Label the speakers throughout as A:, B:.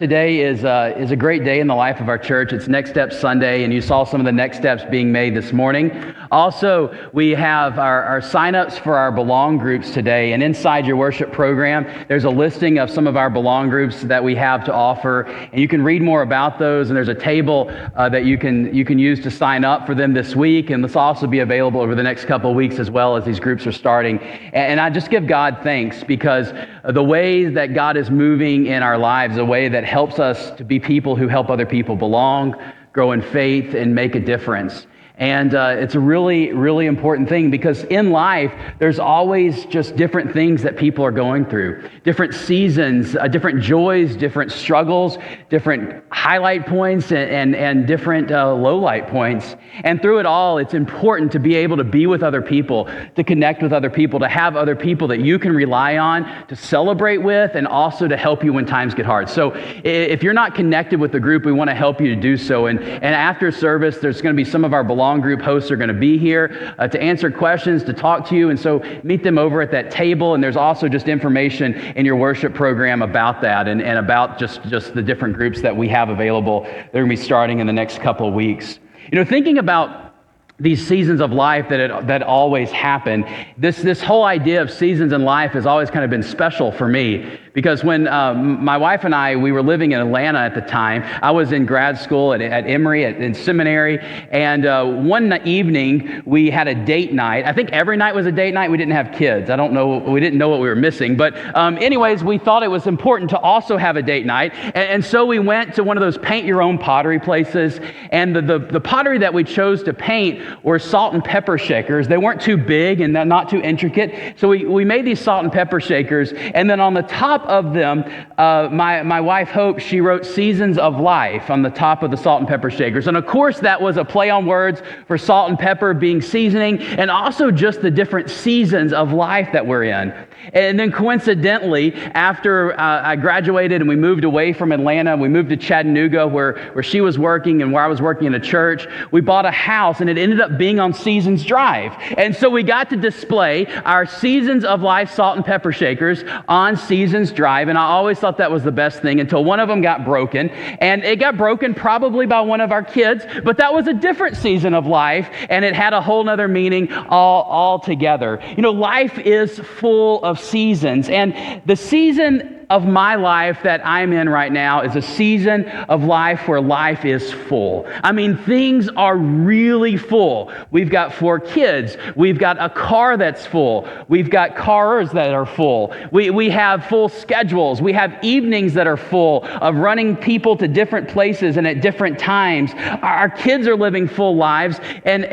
A: Today is a great day in the life of our church. It's Next Steps Sunday, and you saw some of the next steps being made this morning. Also, we have our sign-ups for our Belong groups today, and inside your worship program, there's a listing of some of our Belong groups that we have to offer, and you can read more about those, and there's a table that you can use to sign up for them this week, and this will also be available over the next couple of weeks as well as these groups are starting. And I just give God thanks because the way that God is moving in our lives, the way that helps us to be people who help other people belong, grow in faith, and make a difference. And it's a really, really important thing because in life, there's always just different things that people are going through. Different seasons, different joys, different struggles, different highlight points, and different low light points. And through it all, it's important to be able to be with other people, to connect with other people, to have other people that you can rely on, to celebrate with, and also to help you when times get hard. So if you're not connected with the group, we want to help you to do so. And after service, there's going to be some of our Belong group hosts are going to be here to answer questions, to talk to you, and so meet them over at that table. And there's also just information in your worship program about that and about just the different groups that we have available. They're going to be starting in the next couple of weeks. You know, thinking about these seasons of life that always happen, this whole idea of seasons in life has always kind of been special for me. Because when my wife and we were living in Atlanta at the time, I was in grad school at Emory, in seminary, and one evening we had a date night. I think every night was a date night. We didn't have kids. I don't know, we didn't know what we were missing. But anyways, we thought it was important to also have a date night. And so we went to one of those paint-your-own pottery places, and the pottery that we chose to paint were salt and pepper shakers. They weren't too big and not too intricate. So we made these salt and pepper shakers, and then on the top of them, my wife Hope, she wrote Seasons of Life on the top of the salt and pepper shakers. And of course, that was a play on words for salt and pepper being seasoning, and also just the different seasons of life that we're in. And then coincidentally, after I graduated and we moved away from Atlanta, we moved to Chattanooga where she was working and where I was working in a church, we bought a house, and it ended up being on Seasons Drive. And so we got to display our Seasons of Life salt and pepper shakers on Seasons Drive, and I always thought that was the best thing until one of them got broken, and it got broken probably by one of our kids, but that was a different season of life, and it had a whole nother meaning all together. You know, life is full of seasons, and the season of my life that I'm in right now is a season of life where life is full. I mean, things are really full. We've got 4 kids. We've got a car that's full. We've got cars that are full. We have full schedules. We have evenings that are full of running people to different places and at different times. Our kids are living full lives, and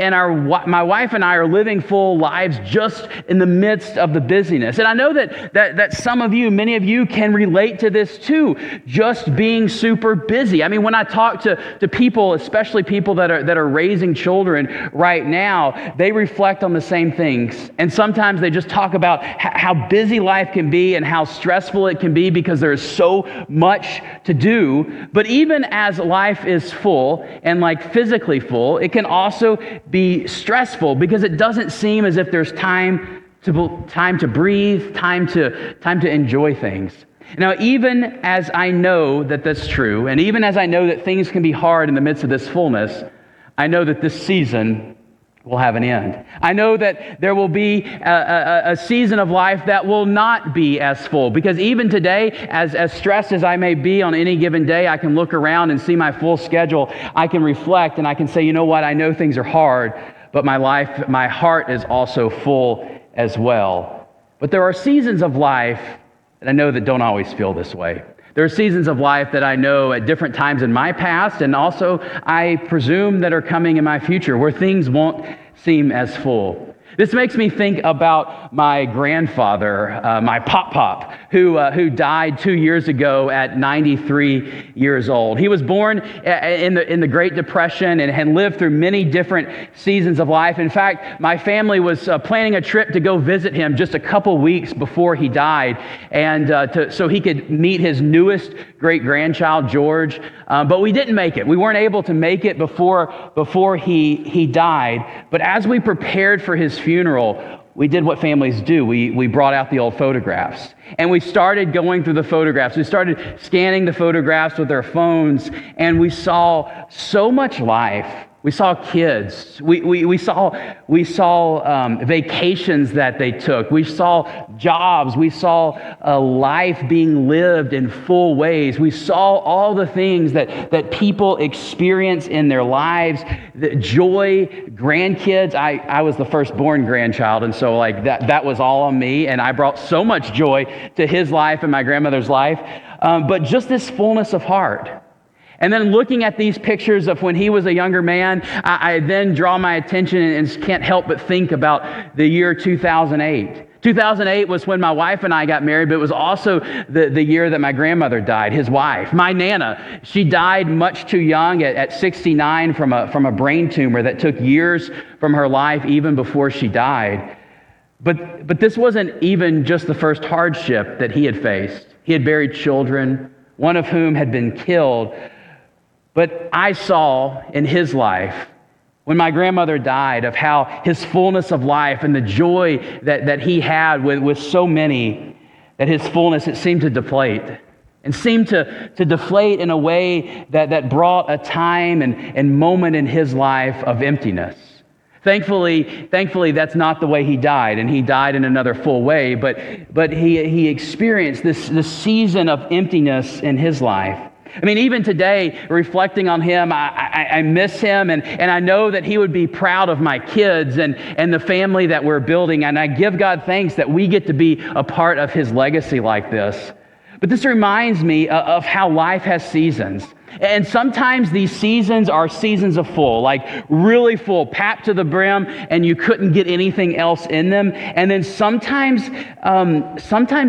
A: my wife and I are living full lives just in the midst of the busyness. And I know that some of you, many of you can relate to this too, just being super busy. I mean, when I talk to people, especially people that are raising children right now, they reflect on the same things. And sometimes they just talk about how busy life can be and how stressful it can be because there is so much to do. But even as life is full and like physically full, it can also be stressful because it doesn't seem as if there's time to breathe, time to enjoy things. Now, even as I know that that's true, and even as I know that things can be hard in the midst of this fullness, I know that this season will have an end. I know that there will be a season of life that will not be as full, because even today, as stressed as I may be on any given day, I can look around and see my full schedule. I can reflect and I can say, you know what, I know things are hard, but my heart is also full as well. But there are seasons of life that I know that don't always feel this way. There are seasons of life that I know at different times in my past, and also I presume that are coming in my future, where things won't seem as full. This makes me think about my grandfather, my pop, who died 2 years ago at 93 years old. He was born in the Great Depression and had lived through many different seasons of life. In fact, my family was planning a trip to go visit him just a couple weeks before he died, and so he could meet his newest great-grandchild, George. But we didn't make it. We weren't able to make it before he died. But as we prepared for his funeral, we did what families do. We brought out the old photographs, and we started going through the photographs. We started scanning the photographs with our phones, and we saw so much life. We saw kids. We saw vacations that they took. We saw jobs. We saw a life being lived in full ways. We saw all the things that people experience in their lives. The joy, grandkids. I was the firstborn grandchild, and so like that was all on me, and I brought so much joy to his life and my grandmother's life. But just this fullness of heart. And then looking at these pictures of when he was a younger man, I then draw my attention and can't help but think about the year 2008. 2008 was when my wife and I got married, but it was also the year that my grandmother died, his wife. My Nana, she died much too young at 69 from a brain tumor that took years from her life even before she died. But this wasn't even just the first hardship that he had faced. He had buried children, one of whom had been killed. But I saw in his life, when my grandmother died, of how his fullness of life and the joy that he had with so many, that his fullness, it seemed to deflate. And seemed to deflate in a way that brought a time and moment in his life of emptiness. Thankfully, that's not the way he died, and he died in another full way, but he experienced this season of emptiness in his life. I mean, even today, reflecting on him, I miss him, and I know that he would be proud of my kids and the family that we're building, and I give God thanks that we get to be a part of his legacy like this. But this reminds me of how life has seasons. And sometimes these seasons are seasons of full, like really full, packed to the brim, and you couldn't get anything else in them. And then sometimes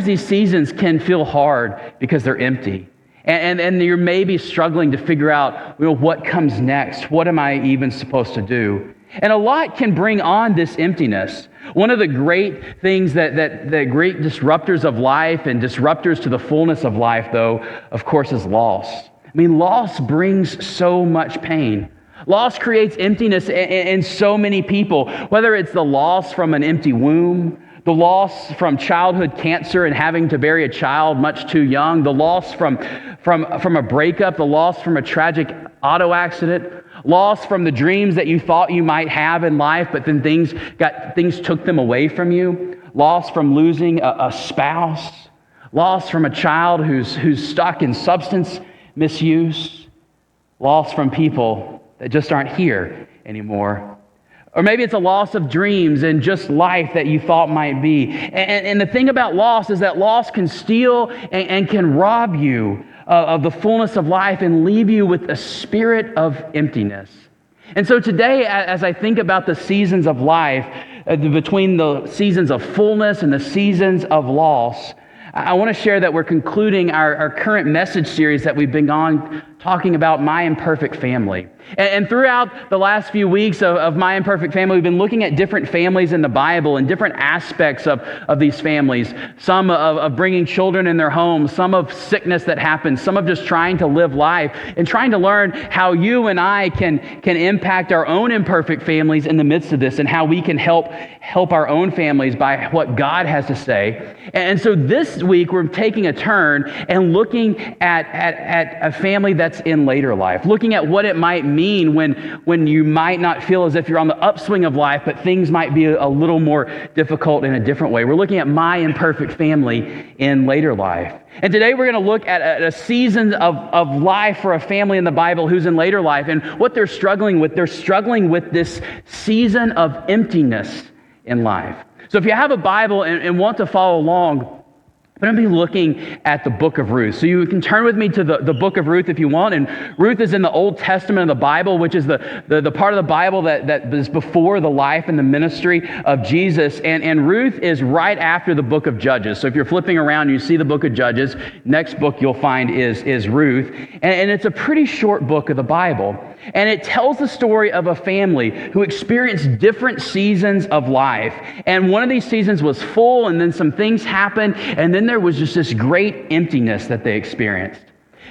A: these seasons can feel hard because they're empty. And you're maybe struggling to figure out, what comes next? What am I even supposed to do? And a lot can bring on this emptiness. One of the great things that great disruptors of life and disruptors to the fullness of life, though, of course, is loss. I mean, loss brings so much pain. Loss creates emptiness in so many people, whether it's the loss from an empty womb, the loss from childhood cancer and having to bury a child much too young, the loss from a breakup, the loss from a tragic auto accident, loss from the dreams that you thought you might have in life, but then things took them away from you, loss from losing a spouse, loss from a child who's stuck in substance misuse, loss from people that just aren't here anymore. Or maybe it's a loss of dreams and just life that you thought might be. And the thing about loss is that loss can steal and can rob you of the fullness of life and leave you with a spirit of emptiness. And so today, as I think about the seasons of life, between the seasons of fullness and the seasons of loss, I want to share that we're concluding our current message series that we've been on talking about My Imperfect Family. And throughout the last few weeks of My Imperfect Family, we've been looking at different families in the Bible and different aspects of these families. Some of bringing children in their homes, some of sickness that happens, some of just trying to live life and trying to learn how you and I can impact our own imperfect families in the midst of this and how we can help our own families by what God has to say. And so this week, we're taking a turn and looking at a family that's in later life, looking at what it might mean when you might not feel as if you're on the upswing of life, but things might be a little more difficult in a different way. We're looking at My Imperfect Family in later life. And today we're going to look at a season of life for a family in the Bible who's in later life and what they're struggling with. They're struggling with this season of emptiness in life. So if you have a Bible and want to follow along, I'm going to be looking at the book of Ruth. So you can turn with me to the book of Ruth if you want. And Ruth is in the Old Testament of the Bible, which is the part of the Bible that is before the life and the ministry of Jesus. And Ruth is right after the book of Judges. So if you're flipping around, you see the book of Judges. Next book you'll find is Ruth. And it's a pretty short book of the Bible. And it tells the story of a family who experienced different seasons of life. And one of these seasons was full, and then some things happened, and then there was just this great emptiness that they experienced.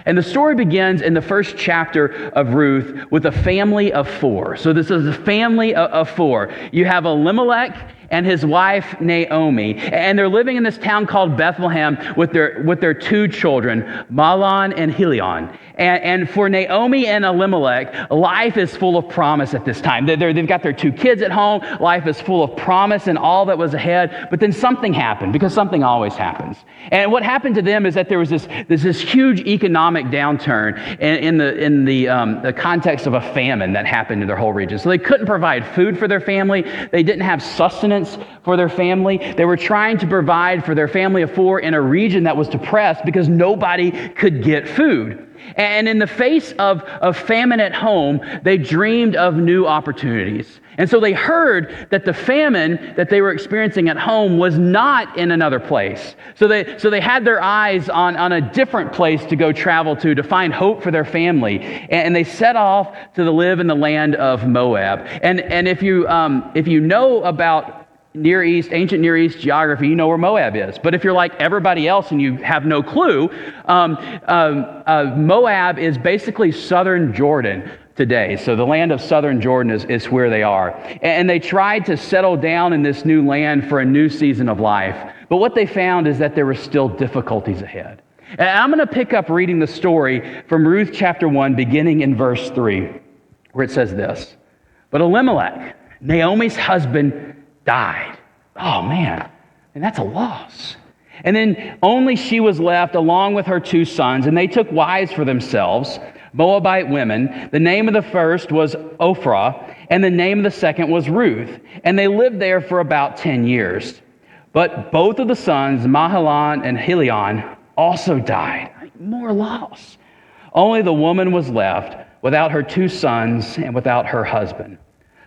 A: And the story begins in the first chapter of Ruth with a family of four. So this is a family of four. You have Elimelech, and his wife Naomi, and they're living in this town called Bethlehem with their two children, Mahlon and Chilion. And for Naomi and Elimelech, life is full of promise at this time. They've got their two kids at home. Life is full of promise and all that was ahead. But then something happened, because something always happens. And what happened to them is that there was this huge economic downturn in the context of a famine that happened in their whole region. So they couldn't provide food for their family. They didn't have sustenance for their family. They were trying to provide for their family of four in a region that was depressed because nobody could get food. And in the face of famine at home, they dreamed of new opportunities. And so they heard that the famine that they were experiencing at home was not in another place. So they had their eyes on a different place to go travel to find hope for their family. And they set off to live in the land of Moab. And if you know about ancient Near East geography, you know where Moab is. But if you're like everybody else and you have no clue, Moab is basically southern Jordan today. So the land of southern Jordan is where they are. And they tried to settle down in this new land for a new season of life. But what they found is that there were still difficulties ahead. And I'm going to pick up reading the story from Ruth chapter 1, beginning in verse 3, where it says this: "But Elimelech, Naomi's husband, died." Oh man, and that's a loss. "And then only she was left along with her two sons, and they took wives for themselves, Moabite women. The name of the first was Ophrah, and the name of the second was Ruth. And they lived there for about 10 years. But both of the sons, Mahlon and Chilion, also died." More loss. "Only the woman was left without her two sons and without her husband."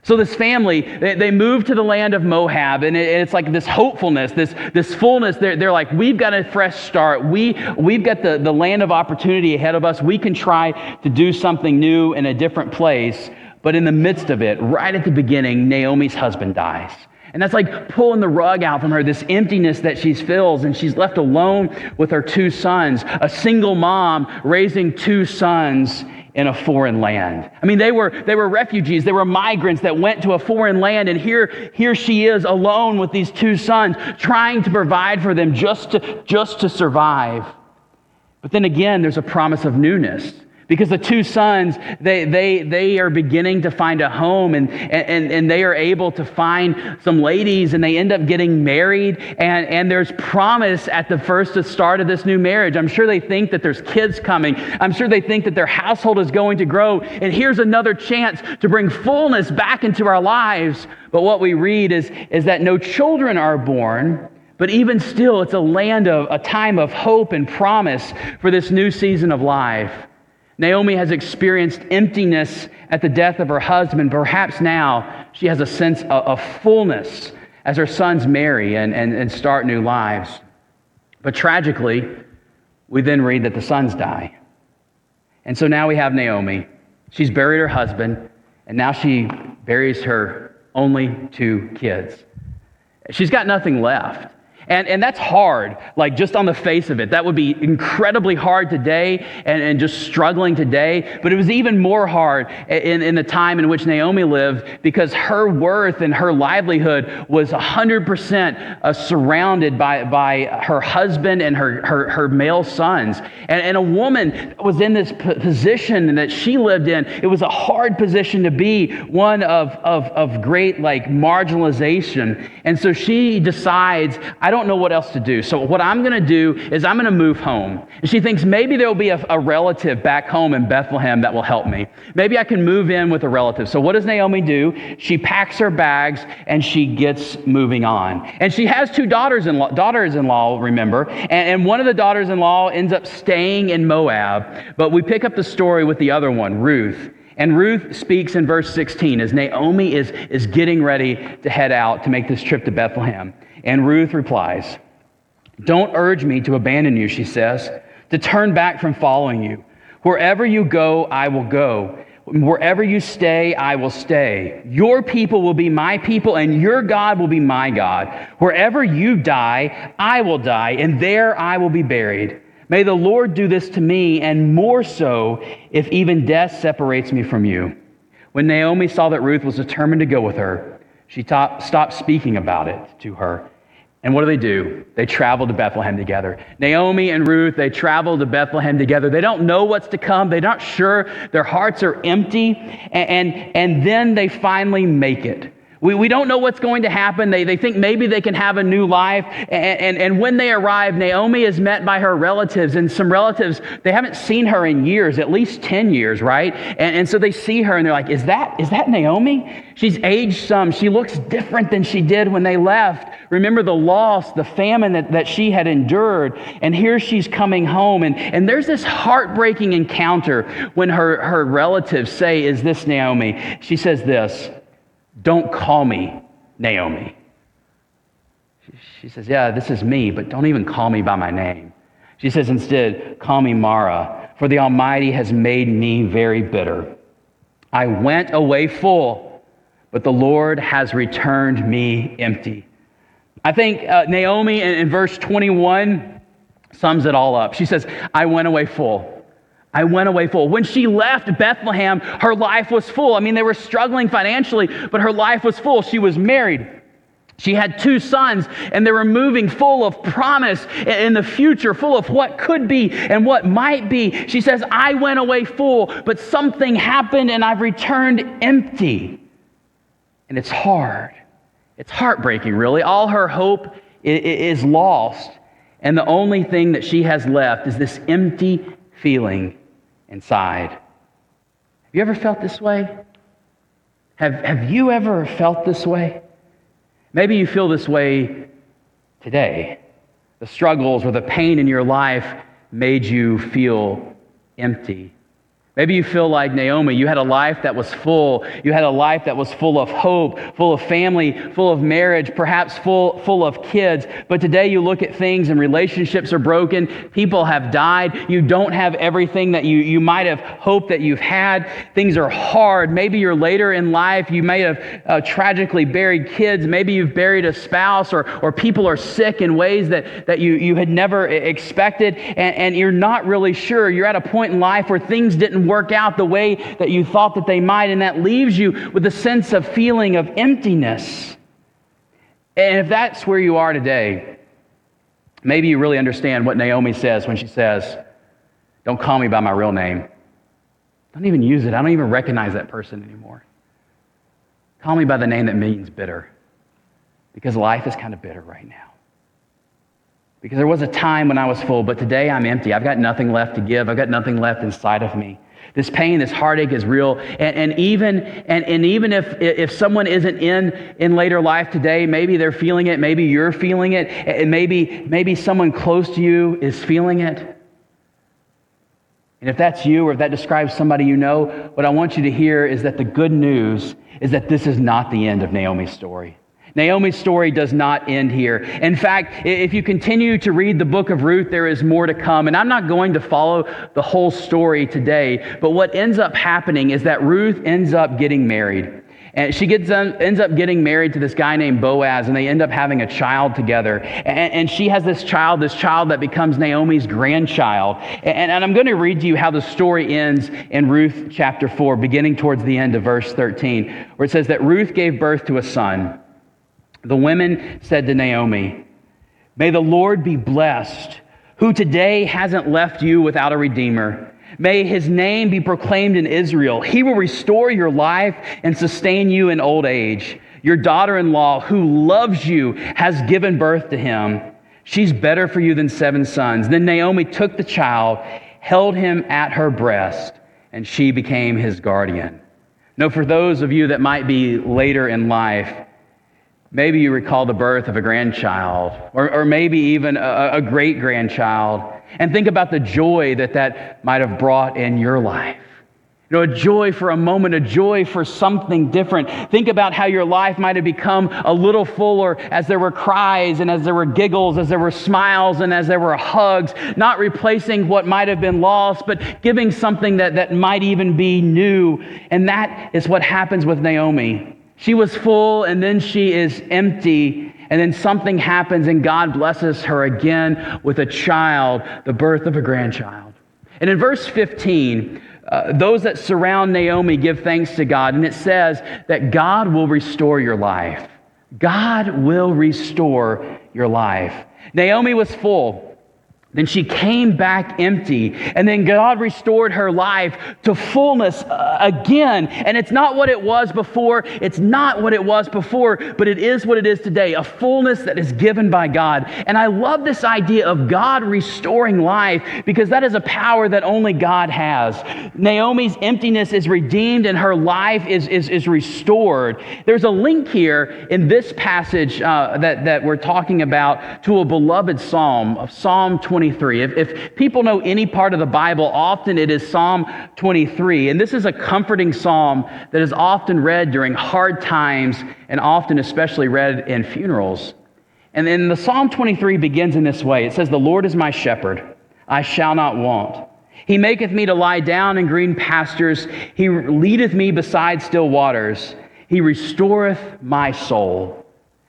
A: So this family, they moved to the land of Moab, and it's like this hopefulness, this fullness. They're like, we've got a fresh start. We've got the land of opportunity ahead of us. We can try to do something new in a different place. But in the midst of it, right at the beginning, Naomi's husband dies. And that's like pulling the rug out from her, this emptiness that she feels, and she's left alone with her two sons, a single mom raising two sons in a foreign land. I mean, they were refugees, they were migrants that went to a foreign land, and here she is alone with these two sons, trying to provide for them just to survive. But then again, there's a promise of newness. Because the two sons, they are beginning to find a home, and they are able to find some ladies, and they end up getting married, and there's promise at the start of this new marriage. I'm sure they think that there's kids coming. I'm sure they think that their household is going to grow, and here's another chance to bring fullness back into our lives. But what we read is that no children are born, but even still, it's a time of hope and promise for this new season of life. Naomi has experienced emptiness at the death of her husband. Perhaps now she has a sense of fullness as her sons marry and start new lives. But tragically, we then read that the sons die. And so now we have Naomi. She's buried her husband, and now she buries her only two kids. She's got nothing left. And that's hard, like just on the face of it. That would be incredibly hard today and just struggling today. But it was even more hard in the time in which Naomi lived, because her worth and her livelihood was 100% surrounded by her husband and her male sons. And a woman was in this position that she lived in. It was a hard position to be, one of great marginalization. And so she decides, I don't know what else to do. So what I'm going to do is I'm going to move home. And she thinks maybe there'll be a relative back home in Bethlehem that will help me. Maybe I can move in with a relative. So what does Naomi do? She packs her bags and she gets moving on. And she has two daughters-in-law, remember, and one of the daughters-in-law ends up staying in Moab. But we pick up the story with the other one, Ruth. And Ruth speaks in verse 16 as Naomi is getting ready to head out to make this trip to Bethlehem. And Ruth replies, "Don't urge me to abandon you," she says, "to turn back from following you. Wherever you go, I will go. Wherever you stay, I will stay. Your people will be my people, and your God will be my God. Wherever you die, I will die, and there I will be buried. May the Lord do this to me, and more so, if even death separates me from you." When Naomi saw that Ruth was determined to go with her, She stopped speaking about it to her. And what do? They travel to Bethlehem together. Naomi and Ruth, they travel to Bethlehem together. They don't know what's to come. They're not sure. Their hearts are empty. And then they finally make it. We don't know what's going to happen. They think maybe they can have a new life. And when they arrive, Naomi is met by her relatives. And some relatives, they haven't seen her in years, at least 10 years, right? And so they see her and they're like, is that Naomi? She's aged some. She looks different than she did when they left. Remember the loss, the famine that she had endured. And here she's coming home. And there's this heartbreaking encounter when her relatives say, is this Naomi? She says this, don't call me Naomi. She says, yeah, this is me, but don't even call me by my name. She says instead, call me Mara, for the Almighty has made me very bitter. I went away full, but the Lord has returned me empty. I think Naomi in verse 21 sums it all up. She says, I went away full. I went away full. When she left Bethlehem, her life was full. I mean, they were struggling financially, but her life was full. She was married. She had 2 sons, and they were moving full of promise in the future, full of what could be and what might be. She says, I went away full, but something happened and I've returned empty. And it's hard. It's heartbreaking, really. All her hope is lost. And the only thing that she has left is this empty feeling inside. Have you ever felt this way? Have you ever felt this way? Maybe you feel this way today. The struggles or the pain in your life made you feel empty. Maybe you feel like Naomi. You had a life that was full. You had a life that was full of hope, full of family, full of marriage, perhaps full of kids. But today you look at things and relationships are broken. People have died. You don't have everything that you might have hoped that you've had. Things are hard. Maybe you're later in life. You may have tragically buried kids. Maybe you've buried a spouse or people are sick in ways that you had never expected. And you're not really sure. You're at a point in life where things didn't work out the way that you thought that they might, and that leaves you with a sense of feeling of emptiness. And if that's where you are today, maybe you really understand what Naomi says when she says, don't call me by my real name. Don't even use it. I don't even recognize that person anymore. Call me by the name that means bitter, because life is kind of bitter right now. Because there was a time when I was full, but today I'm empty. I've got nothing left to give. I've got nothing left inside of me. This pain, this heartache is real. And even if someone isn't in later life today, maybe they're feeling it, maybe you're feeling it, and maybe someone close to you is feeling it. And if that's you, or if that describes somebody you know, what I want you to hear is that the good news is that this is not the end of Naomi's story. Naomi's story does not end here. In fact, if you continue to read the book of Ruth, there is more to come. And I'm not going to follow the whole story today, but what ends up happening is that Ruth ends up getting married. And she ends up getting married to this guy named Boaz, and they end up having a child together. And she has this child that becomes Naomi's grandchild. And I'm going to read to you how the story ends in Ruth chapter 4, beginning towards the end of verse 13, where it says that Ruth gave birth to a son. The women said to Naomi, may the Lord be blessed, who today hasn't left you without a redeemer. May his name be proclaimed in Israel. He will restore your life and sustain you in old age. Your daughter-in-law, who loves you, has given birth to him. She's better for you than 7 sons. Then Naomi took the child, held him at her breast, and she became his guardian. Now, for those of you that might be later in life, maybe you recall the birth of a grandchild, or maybe even a great-grandchild, and think about the joy that might have brought in your life. You know, a joy for a moment, a joy for something different. Think about how your life might have become a little fuller as there were cries and as there were giggles, as there were smiles and as there were hugs, not replacing what might have been lost, but giving something that might even be new. And that is what happens with Naomi. She was full, and then she is empty, and then something happens, and God blesses her again with a child, the birth of a grandchild. And in verse 15, Those that surround Naomi give thanks to God, and it says that God will restore your life. God will restore your life. Naomi was full. Then she came back empty, and then God restored her life to fullness again. And it's not what it was before. It's not what it was before, but it is what it is today, a fullness that is given by God. And I love this idea of God restoring life because that is a power that only God has. Naomi's emptiness is redeemed and her life is restored. There's a link here in this passage that we're talking about to a beloved psalm, of Psalm 23. If people know any part of the Bible, often it is Psalm 23. And this is a comforting psalm that is often read during hard times and often especially read in funerals. And then the Psalm 23 begins in this way. It says, "The Lord is my shepherd, I shall not want. He maketh me to lie down in green pastures. He leadeth me beside still waters. He restoreth my soul."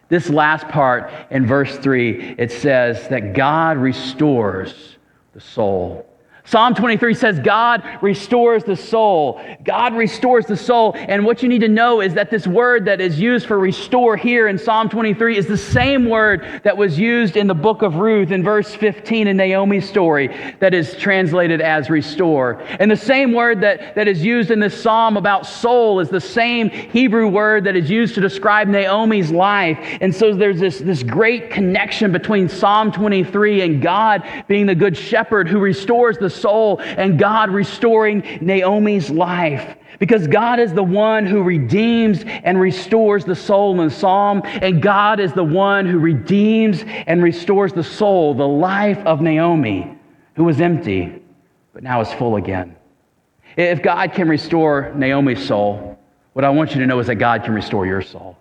A: This last part in verse 3, it says that God restores the soul. Psalm 23 says God restores the soul. God restores the soul. And what you need to know is that this word that is used for restore here in Psalm 23 is the same word that was used in the book of Ruth in verse 15 in Naomi's story that is translated as restore. And the same word that is used in this psalm about soul is the same Hebrew word that is used to describe Naomi's life. And so there's this great connection between Psalm 23 and God being the good shepherd who restores the soul and God restoring Naomi's life. Because God is the one who redeems and restores the soul in the psalm, and God is the one who redeems and restores the soul, the life of Naomi, who was empty, but now is full again. If God can restore Naomi's soul, what I want you to know is that God can restore your soul.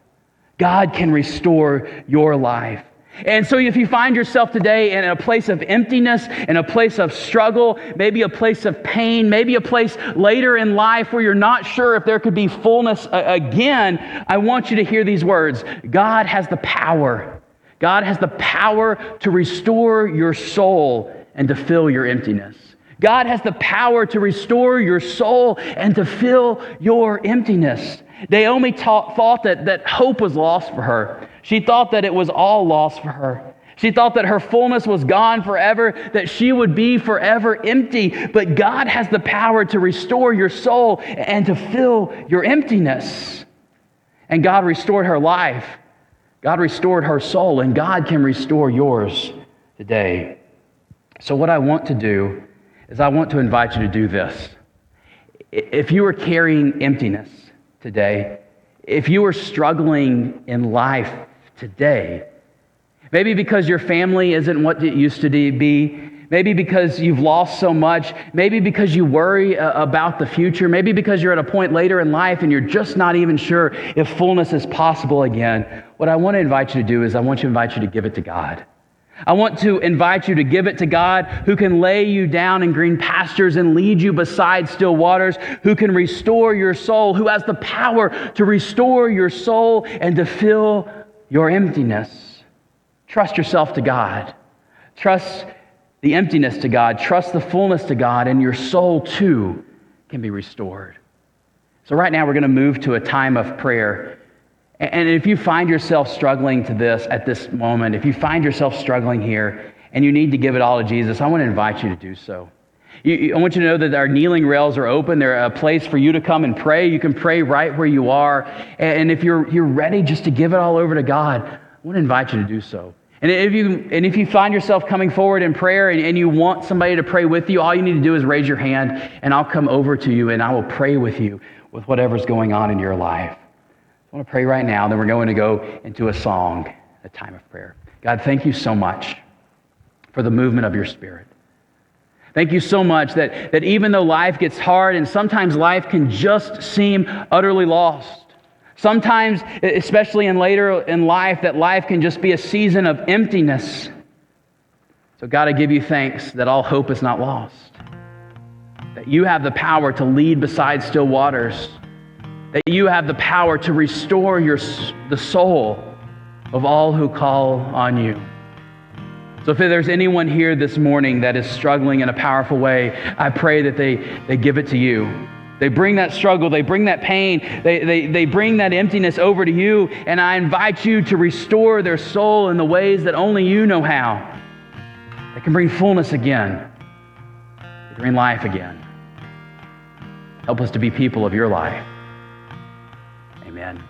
A: God can restore your life. And so if you find yourself today in a place of emptiness, in a place of struggle, maybe a place of pain, maybe a place later in life where you're not sure if there could be fullness again, I want you to hear these words. God has the power. God has the power to restore your soul and to fill your emptiness. God has the power to restore your soul and to fill your emptiness. Naomi thought that hope was lost for her. She thought that it was all lost for her. She thought that her fullness was gone forever, that she would be forever empty. But God has the power to restore your soul and to fill your emptiness. And God restored her life. God restored her soul, and God can restore yours today. So what I want to do is I want to invite you to do this. If you are carrying emptiness today, if you are struggling in life today, maybe because your family isn't what it used to be, maybe because you've lost so much, maybe because you worry about the future, maybe because you're at a point later in life and you're just not even sure if fullness is possible again, what I want to invite you to do is I want to invite you to give it to God. I want to invite you to give it to God, who can lay you down in green pastures and lead you beside still waters, who can restore your soul, who has the power to restore your soul and to fill your emptiness. Trust yourself to God. Trust the emptiness to God. Trust the fullness to God, and your soul too can be restored. So right now we're going to move to a time of prayer. And if you find yourself struggling at this moment, if you find yourself struggling here and you need to give it all to Jesus, I want to invite you to do so. I want you to know that our kneeling rails are open. They're a place for you to come and pray. You can pray right where you are. And if you're ready just to give it all over to God, I want to invite you to do so. And if you find yourself coming forward in prayer and you want somebody to pray with you, all you need to do is raise your hand and I'll come over to you and I will pray with you with whatever's going on in your life. I want to pray right now, then we're going to go into a song, a time of prayer. God, thank you so much for the movement of your Spirit. Thank you so much that even though life gets hard and sometimes life can just seem utterly lost, sometimes, especially later in life, that life can just be a season of emptiness. So God, I give you thanks that all hope is not lost, that you have the power to lead beside still waters, that you have the power to restore the soul of all who call on you. So if there's anyone here this morning that is struggling in a powerful way, I pray that they give it to you. They bring that struggle, they bring that pain, they bring that emptiness over to you, and I invite you to restore their soul in the ways that only you know how. They can bring fullness again. They can bring life again. Help us to be people of your life. Amen.